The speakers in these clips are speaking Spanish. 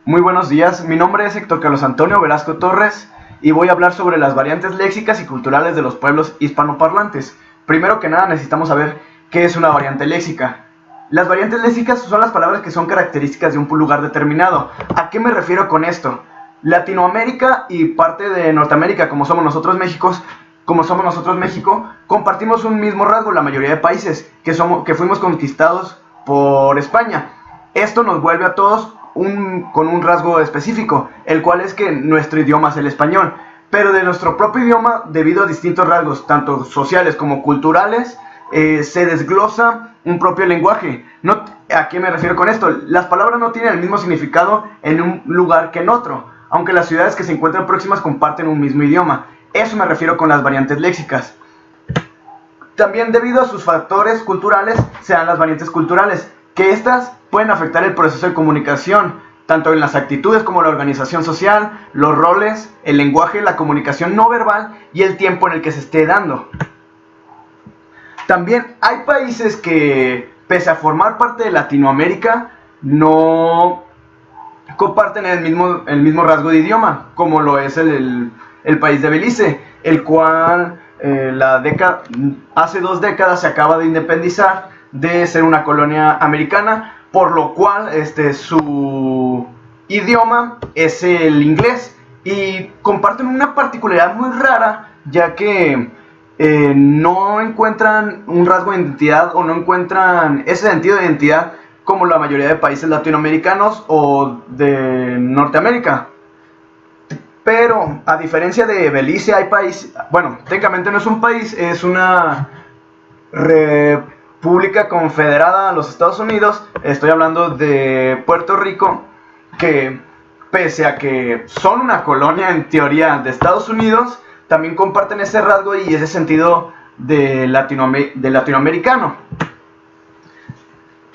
Muy buenos días, mi nombre es Héctor Carlos Antonio Velasco Torres y voy a hablar sobre las variantes léxicas y culturales de los pueblos hispanoparlantes. Primero que nada necesitamos saber qué es una variante léxica. Las variantes léxicas son las palabras que son características de un lugar determinado. ¿A qué me refiero con esto? Latinoamérica y parte de Norteamérica, como somos nosotros México, compartimos un mismo rasgo la mayoría de países que fuimos conquistados por España. Esto nos vuelve a todos con un rasgo específico, el cual es que nuestro idioma es el español, pero de nuestro propio idioma, debido a distintos rasgos, tanto sociales como culturales, se desglosa un propio lenguaje. ¿A qué me refiero con esto? Las palabras no tienen el mismo significado en un lugar que en otro, aunque las ciudades que se encuentran próximas comparten un mismo idioma. Eso me refiero con las variantes léxicas. También debido a sus factores culturales se dan las variantes culturales, que estas pueden afectar el proceso de comunicación, tanto en las actitudes como la organización social, los roles, el lenguaje, la comunicación no verbal y el tiempo en el que se esté dando. También hay países que, pese a formar parte de Latinoamérica, no comparten el mismo rasgo de idioma, como lo es el país de Belice, el cual hace 2 décadas se acaba de independizar de ser una colonia americana, por lo cual su idioma es el inglés, y comparten una particularidad muy rara, ya que no encuentran un rasgo de identidad o no encuentran ese sentido de identidad como la mayoría de países latinoamericanos o de Norteamérica. Pero a diferencia de Belice, hay países, bueno, técnicamente no es un país, es una república confederada a los Estados Unidos. Estoy hablando de Puerto Rico, que pese a que son una colonia en teoría de Estados Unidos, también comparten ese rasgo y ese sentido de latinoamericano.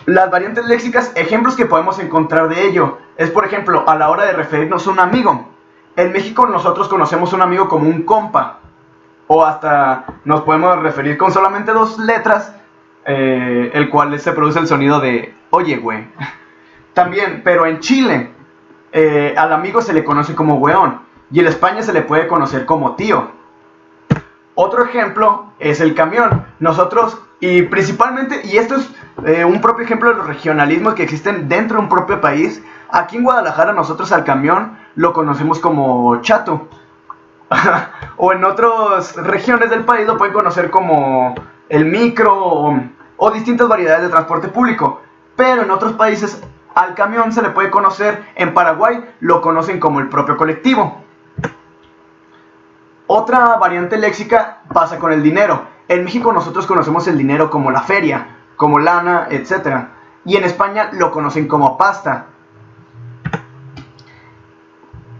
Las variantes léxicas, ejemplos que podemos encontrar de ello, es por ejemplo a la hora de referirnos a un amigo. En México nosotros conocemos a un amigo como un compa, o hasta nos podemos referir con solamente 2 letras, el cual se produce el sonido de oye güey. También, pero en Chile, al amigo se le conoce como weón, y en España se le puede conocer como tío. Otro ejemplo es el camión. Nosotros, y principalmente, y esto es un propio ejemplo de los regionalismos que existen dentro de un propio país. Aquí en Guadalajara nosotros al camión lo conocemos como chato. O en otras regiones del país lo pueden conocer como el micro o distintas variedades de transporte público. Pero en otros países al camión se le puede conocer, en Paraguay lo conocen como el propio colectivo. Otra variante léxica pasa con el dinero. En México nosotros conocemos el dinero como la feria, como lana, etc. Y en España lo conocen como pasta.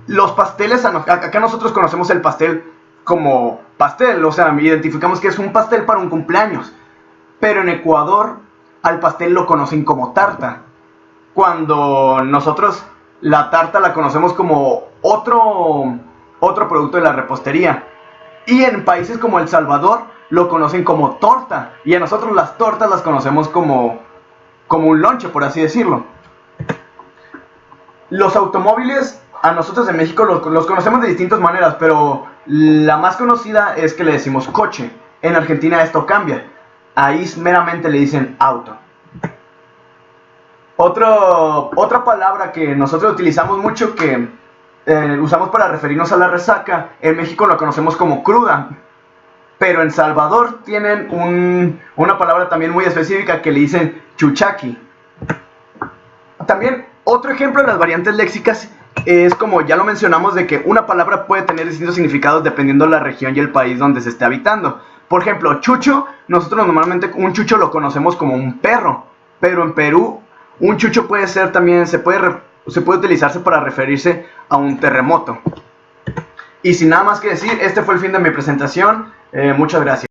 Los pasteles, acá nosotros conocemos el pastel como pastel, o sea, identificamos que es un pastel para un cumpleaños. Pero en Ecuador al pastel lo conocen como tarta, cuando nosotros la tarta la conocemos como otro producto de la repostería. Y en países como El Salvador lo conocen como torta, y a nosotros las tortas las conocemos como un lonche, por así decirlo. Los automóviles, a nosotros en México los conocemos de distintas maneras, pero la más conocida es que le decimos coche. En Argentina esto cambia, ahí meramente le dicen auto. Otra palabra que nosotros utilizamos mucho, que usamos para referirnos a la resaca, en México la conocemos como cruda, pero en Salvador tienen una palabra también muy específica que le dicen chuchaqui. También otro ejemplo de las variantes léxicas es, como ya lo mencionamos, de que una palabra puede tener distintos significados dependiendo de la región y el país donde se esté habitando. Por ejemplo, chucho, nosotros normalmente un chucho lo conocemos como un perro, pero en Perú un chucho puede ser también, se puede utilizarse para referirse a un terremoto. Y sin nada más que decir, este fue el fin de mi presentación. Muchas gracias.